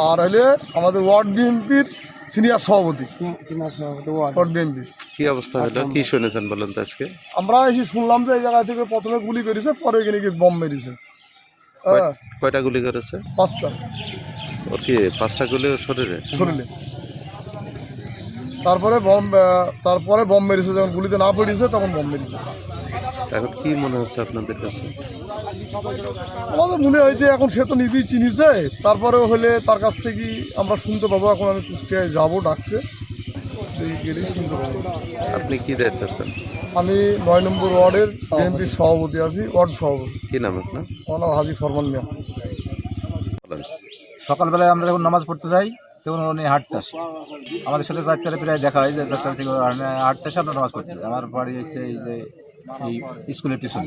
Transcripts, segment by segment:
আর হলে আমাদের ওয়ার্ড বিএনপির সিনিয়র সভাপতি ওয়ার্ড বিএনপি। কি অবস্থা হলো, কি শুনেছেন বলেন তো আজকে? আমরা এসে শুনলাম যে এই জায়গা থেকে প্রথমে গুলি করেছে, পরে এখানে গিয়ে বম মেরেছে। হ্যাঁ, কয়টা গুলি করেছে? 5টা। ওর কি 5টা গুলি ওর শরীরে? তারপরে বম মেরেছে, যখন গুলিতে না পড়েছে তখন বম মেরেছে। এখন কি মনে হচ্ছে আপনাদের কাছে? আমাদের মনে হয়েছে এখন সে তো নিজেই চিনিছে, তারপরেও হলে তার কাছ থেকেই আমরা শুনতে পাবো। এখন আমি কুষ্টিয়ায় যাবো, ডাকছে, গেলেই শুনতে পাবো। আপনি কি দায়িত্ব আছেন? আমি 9 নম্বর ওয়ার্ডের বিএনপির সভাপতি আছি, ওয়ার্ড সভাপতি। কি নাম আপনার? আমার নাম হাজি ফরমান মিয়া। সকালবেলায় আমরা যখন নামাজ পড়তে যাই তখন উনি হাঁটতে আসে, আমাদের সাথে 4টায় প্রায় দেখা হয় যে 4টা থেকে হাঁটতে আসে, আমরা নামাজ পড়তে যাই। আমার বাড়ি হচ্ছে এই যে এই স্কুলের পিছনে,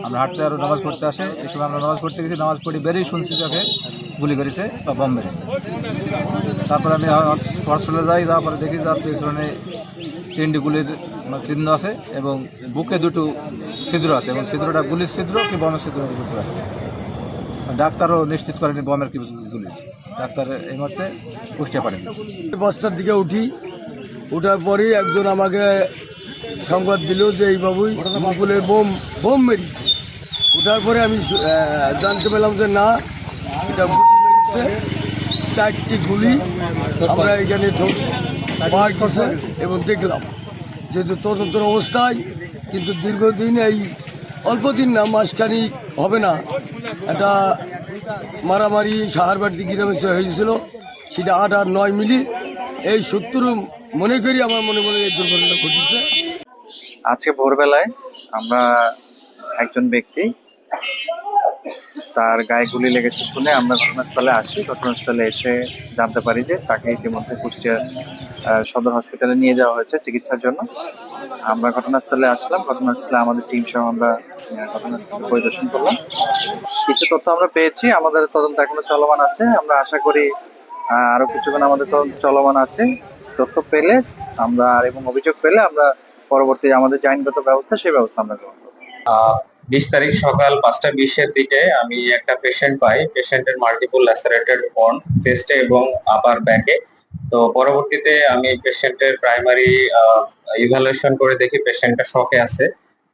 আমরা হাঁটতে আরও নামাজ পড়তে আসে। এই সময় আমরা নামাজ পড়তে গেছি, নামাজ পড়ে বেরিয়ে শুনছি যাকে গুলি করেছে বা বম মেরেছে। তারপরে আমি হসপিটালে যাই, তারপরে দেখি যার পিছনে 3টি গুলির চিহ্ন আছে এবং বুকে 2টো ছিদ্র আছে, এবং ছিদ্রটা গুলির ছিদ্র কি বমের ছিদ্র আছে। ডাক্তারও নিশ্চিত করেনি বমের কি গুলি। ডাক্তার এই মুহূর্তে কুষ্টিয়া পাঠিয়ে দিয়েছে। 5টার দিকে উঠি, উঠার পরেই একজন আমাকে সংবাদ দিল যে এই বাবুই মুকুলের বোম মেরেছে। উঠার পরে আমি জানতে পেলাম যে না, এটা গুলি মেরেছে, 4টি গুলি আমরা এখানে বার করছে এবং দেখলাম যেহেতু তদন্তের অবস্থায়, কিন্তু দীর্ঘদিন এই অল্প দিন না, মাসখানিক হবে না, একটা মারামারি সাহারবাড়ি গ্রামে হয়েছিল, সেটা 8 আর 9 মিলি এই 70 মনে করি আমার মনে এই দুর্ঘটনা ঘটেছে। আজকে ভোরবেলায় আমরা একজন ব্যক্তি তার গায়ে গুলি লেগেছে শুনে আমরা ঘটনাস্থলে আসি। ঘটনাস্থলে এসে জানতে পারি যে তাকে ইতিমধ্যে কুষ্টিয়া সদর হসপিটালে নিয়ে যাওয়া হয়েছে চিকিৎসার জন্য। আমরা ঘটনাস্থলে আসলাম, ঘটনাস্থলে আমাদের টিম সহ আমরা ঘটনাস্থল পরিদর্শন করলাম। কিছু তথ্য আমরা পেয়েছি, আমাদের তদন্ত এখনো চলমান আছে। আমরা আশা করি আরো কিছুক্ষণ আমাদের তদন্ত চলমান আছে। তথ্য পেলে আমরা এবং অভিযোগ পেলে আমরা পরবর্তী আমাদের যে আইনগত ব্যবস্থা সেই ব্যবস্থা আমরা গ্রহণ করব। 20 তারিখ সকাল 5:20 এর দিকে আমি একটা পেশেন্ট পাই। পেশেন্টের মাল্টিপল ল্যাসারেটেড অন চেস্টে এবং আপার ব্যাকে। তো পরবর্তীতে আমি পেশেন্টের প্রাইমারি ইভালুয়েশন করে দেখি পেশেন্টটা শকে আছে।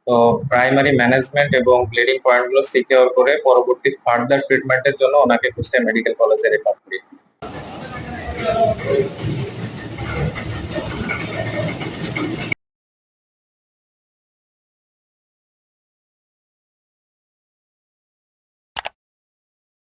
তো প্রাইমারি ম্যানেজমেন্ট এবং ব্লিডিং পয়েন্টগুলো সিকিউর করে পরবর্তী ফার্দার ট্রিটমেন্টের জন্য ওনাকে কুষ্টিয়া মেডিকেল কলেজে রেফার করি।